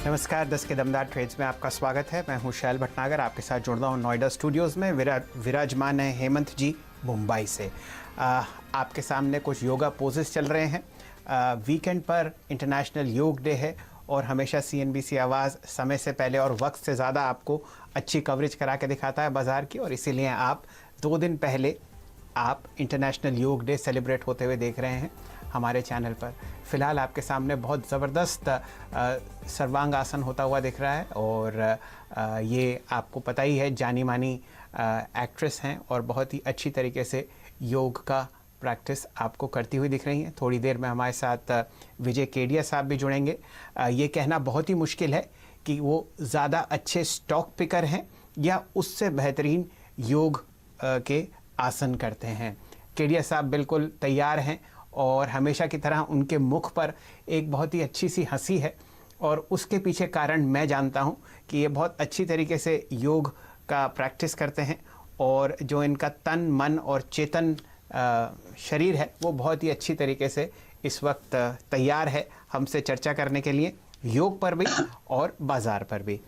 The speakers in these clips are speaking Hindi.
नमस्कार, 10 के दमदार ट्रेड्स में आपका स्वागत है। मैं हूं शैल भटनागर, आपके साथ जुड़ रहा हूं नोएडा स्टूडियोज़ में। विराजमान है हेमंत जी मुंबई से। आपके सामने कुछ योगा पोजेस चल रहे हैं। वीकेंड पर इंटरनेशनल योग डे है और हमेशा CNBC आवाज़ समय से पहले और वक्त से ज़्यादा आपको अच्छी कवरेज करा के दिखाता है बाज़ार की, और इसीलिए आप 2 दिन पहले आप इंटरनेशनल योग डे सेलिब्रेट होते हुए देख रहे हैं हमारे चैनल पर। फ़िलहाल आपके सामने बहुत ज़बरदस्त सर्वांग आसन होता हुआ दिख रहा है, और ये आपको पता ही है जानी मानी एक्ट्रेस हैं और बहुत ही अच्छी तरीके से योग का प्रैक्टिस आपको करती हुई दिख रही हैं। थोड़ी देर में हमारे साथ विजय केडिया साहब भी जुड़ेंगे। ये कहना बहुत ही मुश्किल है कि वो ज़्यादा अच्छे स्टॉक पिकर हैं या उससे बेहतरीन योग के आसन करते हैं। केडिया साहब बिल्कुल तैयार हैं और हमेशा की तरह उनके मुख पर एक बहुत ही अच्छी सी हंसी है, और उसके पीछे कारण मैं जानता हूं कि ये बहुत अच्छी तरीके से योग का प्रैक्टिस करते हैं, और जो इनका तन मन और चेतन शरीर है वो बहुत ही अच्छी तरीके से इस वक्त तैयार है हमसे चर्चा करने के लिए, योग पर भी और बाज़ार पर भी।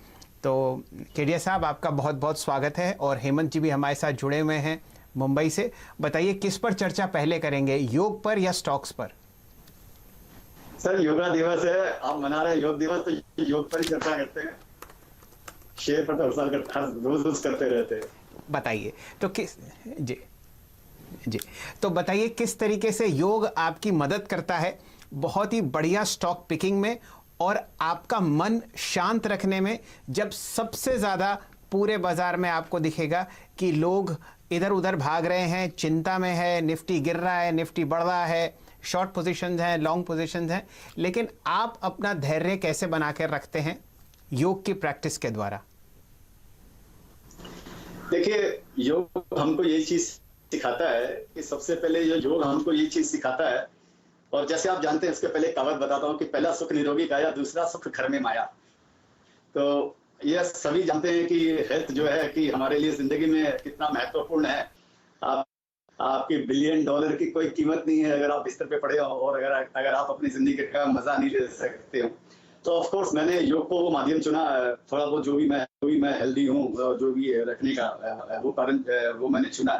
तो केडिया साहब, आपका बहुत बहुत स्वागत है, और हेमंत जी भी हमारे साथ जुड़े हुए हैं मुंबई से। बताइए, किस पर चर्चा पहले करेंगे, योग पर या स्टॉक्स पर? सर, योगा दिवस है, आप मना रहे हैं योग दिवस, तो योग पर ही चर्चा करते हैं। शेयर पर तो रोज करते रहते हैं। बताइए तो तो बताइए किस तरीके से योग आपकी मदद करता है बहुत ही बढ़िया स्टॉक पिकिंग में और आपका मन शांत रखने में, जब सबसे ज़्यादा पूरे बाजार में आपको दिखेगा कि लोग इधर उधर भाग रहे हैं, चिंता में है, निफ्टी गिर रहा है, निफ्टी बढ़ रहा है, शॉर्ट पोजीशंस हैं, लॉन्ग पोजीशंस हैं, लेकिन आप अपना धैर्य कैसे बना कर रखते हैं योग की प्रैक्टिस के द्वारा? देखिए, योग हमको ये चीज सिखाता है कि सबसे पहले योग हमको ये चीज सिखाता है, और जैसे आप जानते हैं, इसके पहले कहावत बताता हूँ कि पहला सुख निरोगी काया, दूसरा सुख घर में माया। तो ये सभी जानते हैं कि हेल्थ जो है कि हमारे लिए जिंदगी में कितना महत्वपूर्ण है। आपकी $1 बिलियन की कोई कीमत नहीं है अगर आप बिस्तर पे पड़े हो, और अगर आप अपनी जिंदगी का मजा नहीं ले सकते हो। तो ऑफ कोर्स मैंने योग को वो माध्यम चुना, थोड़ा बहुत जो भी मैं हेल्दी हूँ, जो भी रखने का वो कारण वो मैंने चुना,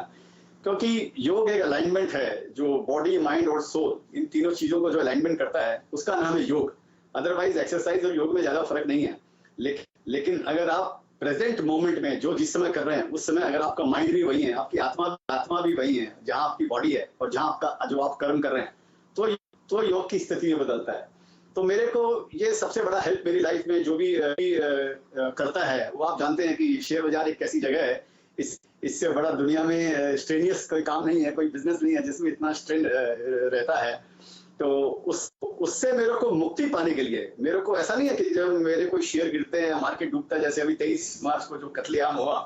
क्योंकि योग एक अलाइनमेंट है जो बॉडी, माइंड और सोल, इन तीनों चीजों को जो अलाइनमेंट करता है उसका नाम है योग। अदरवाइज एक्सरसाइज और योग में ज्यादा फर्क नहीं है, लेकिन अगर आप प्रेजेंट मोमेंट में जो जिस समय कर रहे हैं उस समय अगर आपका माइंड भी वही है, आपकी आत्मा भी वही है, जहां आपकी बॉडी है और जहां आपका जो आप कर्म कर रहे हैं, तो योग की स्थिति में बदलता है। तो मेरे को ये सबसे बड़ा हेल्प मेरी लाइफ में जो भी करता है, वो आप जानते हैं कि शेयर बाजार एक ऐसी जगह है, इससे बड़ा दुनिया में स्ट्रेनियस कोई काम नहीं है, कोई बिजनेस नहीं है जिसमें इतना स्ट्रेन रहता है। तो उससे मेरे को मुक्ति पाने के लिए, मेरे को ऐसा नहीं है कि जब मेरे कोई शेयर गिरते हैं, मार्केट डूबता है, जैसे अभी 23 मार्च को जो कत्लेआम हुआ,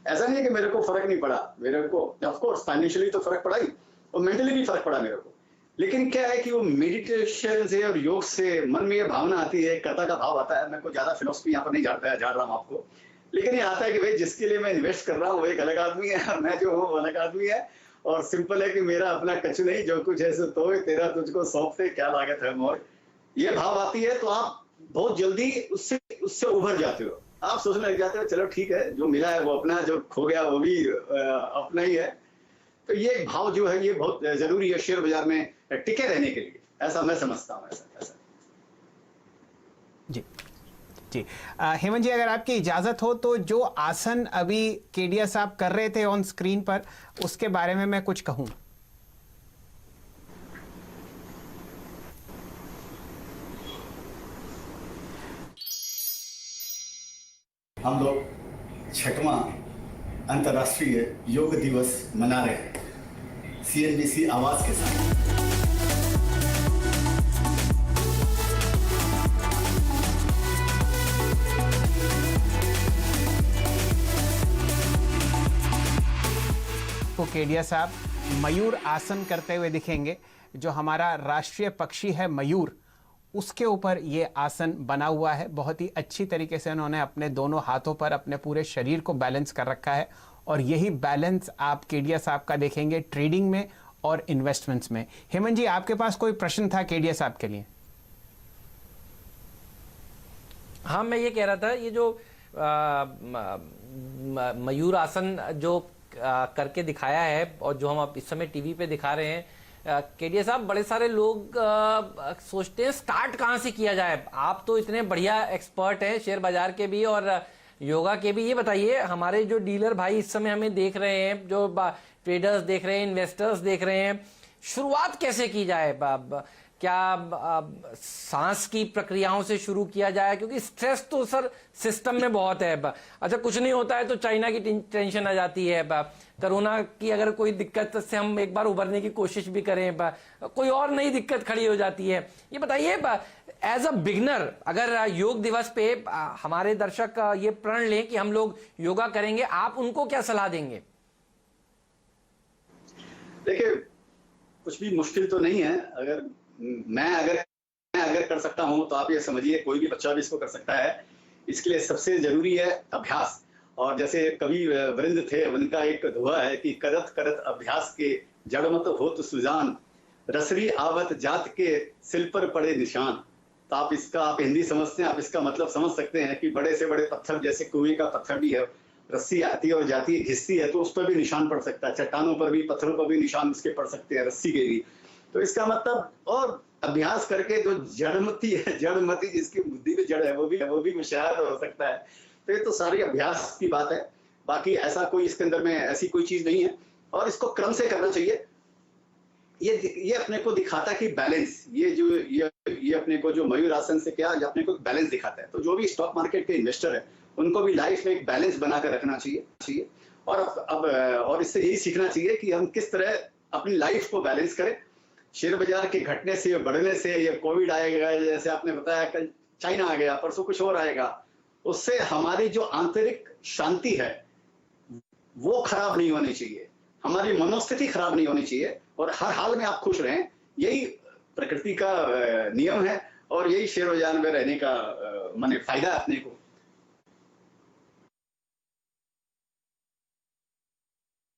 ऐसा नहीं है कि मेरे को फर्क नहीं पड़ा। मेरे को ऑफ कोर्स फाइनेंशियली तो फर्क पड़ा ही, और मेंटली भी फर्क पड़ा मेरे को। लेकिन क्या है कि वो मेडिटेशन से और योग से मन में ये भावना आती है, कर्ता का भाव आता है। मैं को ज्यादा फिलोसफी यहाँ पर नहीं जा रहा हूँ आपको, लेकिन ये आता है कि भाई जिसके लिए मैं इन्वेस्ट कर रहा हूँ वो एक अलग आदमी है, और मैं जो हूँ वो अलग आदमी है, और सिंपल है कि मेरा अपना कछु नहीं, जो कुछ है सो तो तेरा तुझको सौंपते क्या लागत है मोर। ये भाव आती है तो आप बहुत जल्दी उससे उभर जाते हो। आप सोचने लग जाते हो चलो ठीक है, जो मिला है वो अपना, जो खो गया वो भी अपना ही है। तो ये भाव जो है ये बहुत जरूरी है शेयर बाजार में टिके रहने के लिए, ऐसा मैं समझता हूँ। ऐसा जी हेमंत जी, अगर आपकी इजाज़त हो तो जो आसन अभी केडिया साहब कर रहे थे ऑन स्क्रीन पर, उसके बारे में मैं कुछ कहूँ। हम लोग 6वां अंतर्राष्ट्रीय योग दिवस मना रहे हैं CNBC आवाज के साथ। केडिया साहब मयूर आसन करते हुए दिखेंगे। जो हमारा राष्ट्रीय पक्षी है मयूर, उसके ऊपर ये आसन बना हुआ है। बहुत ही अच्छी तरीके से उन्होंने अपने दोनों हाथों पर अपने पूरे शरीर को बैलेंस कर रखा है, और यही बैलेंस आप केडिया साहब का देखेंगे ट्रेडिंग में और इन्वेस्टमेंट्स में। हेमंत जी, आपके पास कोई प्रश्न था केडिया साहब के लिए? हाँ, मैं ये कह रहा था, ये जो मयूर आसन जो करके दिखाया है और जो हम अब इस समय टीवी पे दिखा रहे हैं, केडिया साहब, बड़े सारे लोग सोचते हैं स्टार्ट कहाँ से किया जाए। आप तो इतने बढ़िया एक्सपर्ट हैं शेयर बाजार के भी और योगा के भी। ये बताइए, हमारे जो डीलर भाई इस समय हमें देख रहे हैं, जो ट्रेडर्स देख रहे हैं, इन्वेस्टर्स देख रहे हैं, शुरुआत कैसे की जाए? क्या सांस की प्रक्रियाओं से शुरू किया जाए? क्योंकि स्ट्रेस तो सर सिस्टम में बहुत है। अच्छा, कुछ नहीं होता है तो चाइना की टेंशन आ जाती है। कोरोना की अगर कोई दिक्कत से हम एक बार उभरने की कोशिश भी करें, कोई और नई दिक्कत खड़ी हो जाती है। ये बताइए, एज अ बिगनर, अगर योग दिवस पे हमारे दर्शक ये प्रण लें कि हम लोग योगा करेंगे, आप उनको क्या सलाह देंगे? देखिए, कुछ भी मुश्किल तो नहीं है। अगर मैं अगर कर सकता हूं तो आप ये समझिए कोई भी बच्चा भी इसको कर सकता है। इसके लिए सबसे जरूरी है अभ्यास। और जैसे कवि वृंद थे, उनका एक दोहा है कि करत करत अभ्यास के जड़ मत होत सुजान, रसरी आवत जात के सिल पर पड़े निशान। तो आप हिंदी समझते हैं, आप इसका मतलब समझ सकते हैं कि बड़े से बड़े पत्थर, जैसे कुएं का पत्थर भी है, रस्सी आती है और जाती है, घिसती है तो उस पर भी निशान पड़ सकता है। चट्टानों पर भी, पत्थरों पर भी निशान उसके पड़ सकते हैं, रस्सी के भी। तो इसका मतलब, और अभ्यास करके जो जड़मती जिसकी बुद्धि में जड़ है वो भी मुशाहिर हो सकता है। तो ये तो सारी अभ्यास की बात है। बाकी ऐसा कोई इसके अंदर में ऐसी कोई चीज नहीं है और इसको क्रम से करना चाहिए। ये अपने को दिखाता है कि बैलेंस, ये अपने को जो मयूर आसन से क्या, अपने को बैलेंस दिखाता है। तो जो भी स्टॉक मार्केट के इन्वेस्टर है उनको भी लाइफ में एक बैलेंस बनाकर रखना चाहिए। और और इससे यही सीखना चाहिए कि हम किस तरह अपनी लाइफ को बैलेंस करें। शेयर बाजार के घटने से, बढ़ने से, ये कोविड आएगा, जैसे आपने बताया, कल चाइना आ गया, परसों कुछ और आएगा, उससे हमारी जो आंतरिक शांति है वो खराब नहीं होनी चाहिए, हमारी मनोस्थिति खराब नहीं होनी चाहिए और हर हाल में आप खुश रहें। यही प्रकृति का नियम है और यही शेयर बाजार में रहने का माने फायदा है अपने को।